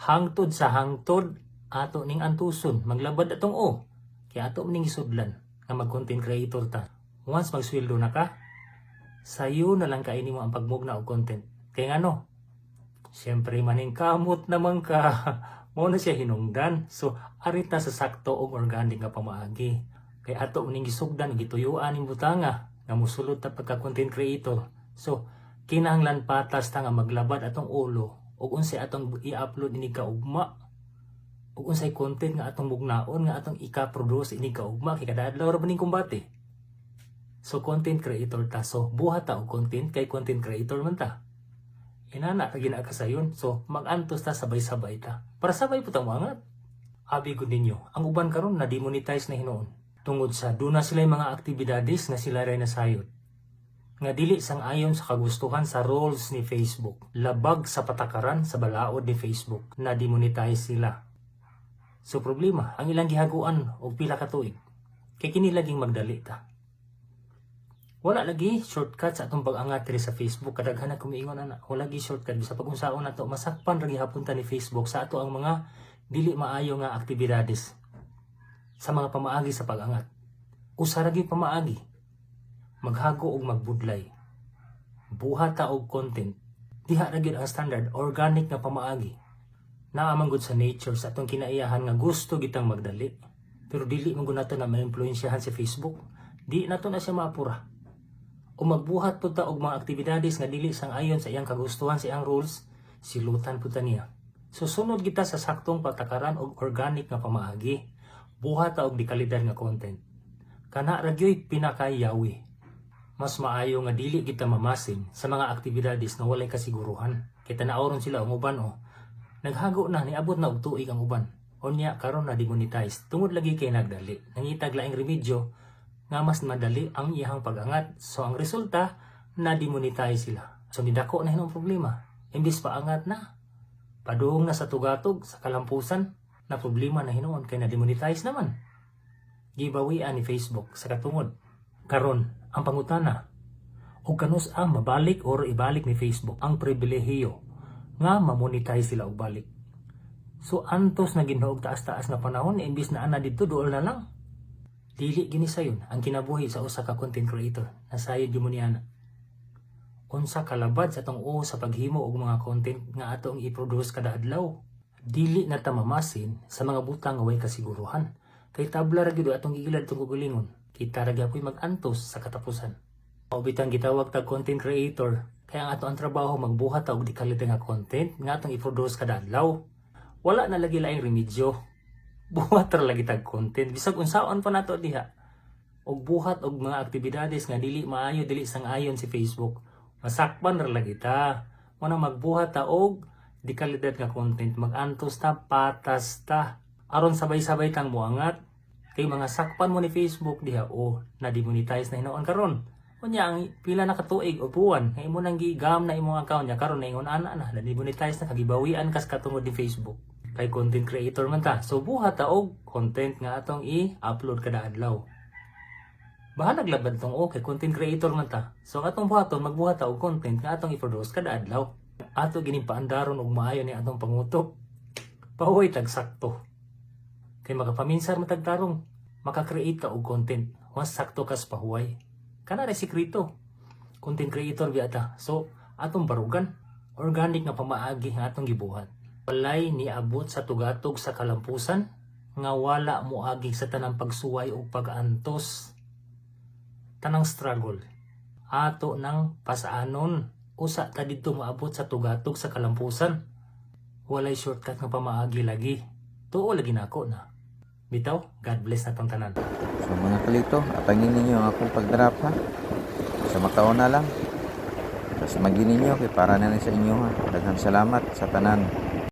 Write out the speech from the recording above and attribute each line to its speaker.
Speaker 1: hangtod sa hangtod ato ning antuson maglabad atong kaya ato ning isudlan nga mag content creator ta. Once magsweldo na ka, sayo na lang kaini mo ang pagmugna og content. Kaya ngano, siyempre maning kamot naman ka. Mo na siya hinungdan. So arita sa sakto og organic nga pamaagi. Kaya ato ning gisugdan gituyuan ning butanga nga mosulod ta pagka content creator. So kinahanglan patas ta nga maglabad atong ulo ug unsay atong i-upload ini kaugma ug unsay content nga atong mugnaon nga atong ika-produce ini kaugma kay kada adlaw ra maning kumbate. So content creator ta, so buhat ta og content kay content creator man ta. Inana ka gina kasayon, so mag-antos ta sabay-sabay ta para sabay putang angat. Abi ko ninyo, ang uban karon na demonetize na hinuon tungod sa duna sila mga aktibidades nga sila ray nasayod nga dili sang ayon sa kagustuhan sa rules ni Facebook, labag sa patakaran sa balaod ni Facebook, na demonetize sila. So problema, ang ilang gihaguan og pila ka tuig, kay kini laging magdali ta. Wala lagi shortcut sa atong pag-angat diri sa Facebook, kadaghan na kumiingon ana, wala lagi shortcut sa pag-unsaon nato, masakpan ra gihapon ta ni Facebook sa ato ang mga dili maayo nga aktibidades sa mga pamaagi sa pag-angat. Usa ra gyud pamaagi, maghago og magbudlay, buhata og content, diha ra gyud ang standard organic nga pamaagi. Naamang gud sa nature sa atong kinaiyahan nga gusto gitang magdali, pero dili man gud nato na ma-influensyahan si Facebook, di nato na siya maapura. O magbuhat pud ta og mga aktibidades nga dili sang ayon sa iyang kagustuhan sa iyang rules, silutan pud ta niya. Susunod kita sa saktong patakaran og organic nga pamaagi, buhat ta og dikalidad nga content. Kana ra gyud pinakayawi. Mas maayo nga dili kita mamasin sa mga aktibidades nga walay kasiguruhan. Kita naoron sila ang uban naghago na, niabot na og tuig ang uban. Unya karon na demonetize tungod lagi kay nagdali. Nangitag laing remedyo nga mas madali ang iyang pag-angat. So ang resulta, na demonetize sila. So nidako na hinong problema. Imbis pa angat na, padung na sa tugatog sa kalampusan, na problema na hinuon kay na demonetize naman. Gibawian ni Facebook sa katungod. Karon ang pangutana, o kanus ang mabalik or ibalik ni Facebook ang pribilehiyo nga mamonetize sila og balik. So antos na ginhaog taas-taas na panahon, imbis na ana dito duol na lang. Dili gini sayon ang kinabuhi sa usa ka content creator. Nasayod gyud mo niana. Unsa kalabad sa tong sa paghimo og mga content nga atong i-produce kada adlaw. Dili na ta mamasin sa mga butang nga way kasiguruhan. Kay tabla ra gyud atong gigilad tong gulingon. Kita ra gyapon mag-antos sa katapusan. O bitang gitawag tag content creator, kaya ang ato ang trabaho magbuhat og dikalidad nga content nga atong i-produce kada adlaw. Wala na lagi laing remedyo. Buhat ra lagi tag content bisag unsaon pa nato diha. Og buhat og mga aktibidades nga dili maayo, dili sang ayon si Facebook. Masakpan ra lagi ta. Mo na magbuhat ta og dikalidad nga content, mag-antos ta, patas ta, aron sabay-sabay kang moangat. Kay mga sakpan mo ni Facebook diha na demonetize na hinuon karon. Unya ang pila na katuig o buwan nga imo nang gigam na imong account nya karon na ingon ana na demonetize na, kagibawian kas katungod ni Facebook. Kay content creator man ta, so buhat ta og content nga atong i-upload kada adlaw. Bahalag labad tong kay content creator man ta, so atong buhaton magbuhat ta og content nga atong i-produce kada adlaw. Ato gining paandaron og maayo ni atong pangutok, pahuway tag sakto. Kay makapaminsar matag tarong, maka-create ka og content once sakto kas pahuway. Kana ra sikreto, content creator biata. So atong barugan, organic nga pamaagi nga atong gibuhat. Walay niabot sa tugatog sa kalampusan nga wala moagi sa tanang pagsuway o pag-antos. Tanang struggle ato nang pasaanon, usa ta didto maabot sa tugatog sa kalampusan. Walay shortcut nga pamaagi lagi. Tuo lagi nako na. Bitaw, God bless na tong tanan.
Speaker 2: So mga kalito, atangin ninyo ang akong pag-drop ha. Sa mataon na lang. Tapos magin ninyo kay para na sa inyo ha. Daghang salamat sa tanan.